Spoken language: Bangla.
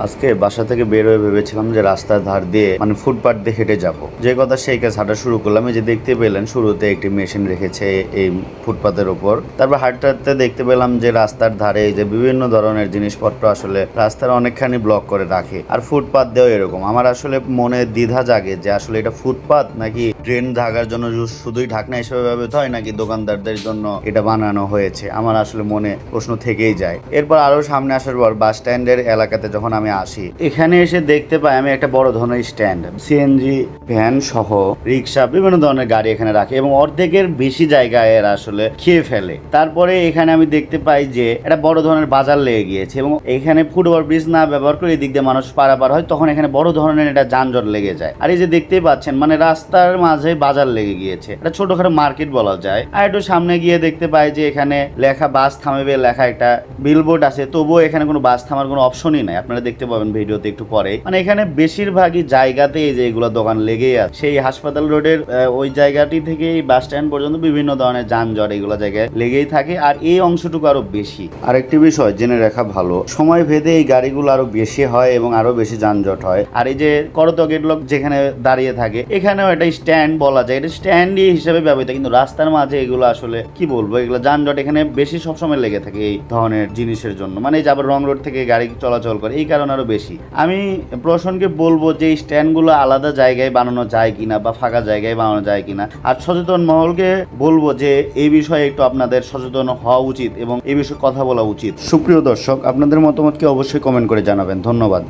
আজকে বাসা থেকে বের হয়ে ভেবেছিলাম যে রাস্তার ধার দিয়ে মানে ফুটপাথ দিয়ে হেঁটে যাব, যে কথা সেই কাজ হাঁটা শুরু করলাম। এই যে দেখতে পেলেন শুরুতে একটি মেশিন রেখেছে এই ফুটপাথের উপর, তারপর হাঁটতে হাঁটতে দেখতে পেলাম যে রাস্তার ধারে এই যে বিভিন্ন ধরনের জিনিসপত্র আসলে রাস্তার অনেকখানি ব্লক করে রাখে। আর ফুটপাথ দিয়েও এরকম। আমার আসলে মনে দ্বিধা জাগে যে আসলে এটা ফুটপাথ নাকি ট্রেন ঢাকার জন্য শুধুই ঢাকনা হিসেবে ব্যবহৃত হয়, নাকি দোকানদারদের জন্য এটা বানানো হয়েছে। আমার আসলে মনে প্রশ্ন থেকেই যায়। এরপর আরো সামনে আসার পর বাস স্ট্যান্ডের এলাকাতে যখন আমি আসি, এখানে এসে দেখতে পাই আমি একটা বড় ধরনের স্ট্যান্ড, সিএনজি ভ্যান সহ রিক্সা বিভিন্ন ধরনের গাড়ি এখানে রাখে এবং অর্ধেকের বেশি জায়গায় এরা আসলে খেয়ে ফেলে। তারপরে এখানে আমি দেখতে পাই যে একটা বড় ধরনের বাজার লেগে গিয়েছে এবং এখানে ফুটওভার ব্রিজ না ব্যবহার করে এদিক দিয়ে মানুষ পারাপার হয়, তখন এখানে বড় ধরনের একটা যানজট লেগে যায়। আর এই যে দেখতেই পাচ্ছেন মানে রাস্তার মাঝে বাজার লেগে গিয়েছে, এটা ছোটখাটো মার্কেট বলা যায়। আর একটু সামনে গিয়ে দেখতে পাই যে এখানে লেখা বাস থামাবে লেখা একটা বিলবোর্ড আছে, তবুও এখানে কোনো বাস থামার কোনো অপশনই নাই। আপনারা দেখতে পাবেন ভিডিওতে একটু পরে। মানে এখানে বেশিরভাগই জায়গাতে এই যে এগুলো দোকান লেগেই আছে। সেই হাসপাতাল রোডের ওই জায়গাটি থেকে এই বাস স্ট্যান্ড পর্যন্ত বিভিন্ন ধরনের যানজট এগুলো জায়গায় লেগেই থাকে, আর এই অংশটুকু আরো বেশি। আরেকটি বিষয় জেনে রাখা ভালো, সময় ভেদে এই গাড়িগুলো আরো বেশি হয় এবং আরো বেশি যানজট হয়। আর এই যে করতোয়া গেট লোক যেখানে দাঁড়িয়ে থাকে, এখানেও এটা স্ট্যান্ড বলা যায়, এটা স্ট্যান্ডই হিসেবে ব্যবহৃত, কিন্তু রাস্তার মাঝে এগুলো আসলে কি বলবো, এগুলো যানজট এখানে বেশি সবসময় লেগে থাকে এই ধরনের জিনিসের জন্য। মানে এই যে আবার রং রোড থেকে গাড়ি চলাচল করে, এই কারণে আরো বেশি। আমি প্রশাসনকে বলবো যে এই স্ট্যান্ডগুলো আলাদা জায়গায় বানানো যায় কিনা বা ফাঁকা জায়গায় বানানো যায় কিনা। আর সচেতন মহলকে বলবো যে এই বিষয়ে একটু আপনাদের সচেতন হওয়া উচিত এবং এই বিষয়ে কথা বলা উচিত। সুপ্রিয় দর্শক, আপনাদের মতামতকে অবশ্যই কমেন্ট করে জানাবেন। ধন্যবাদ।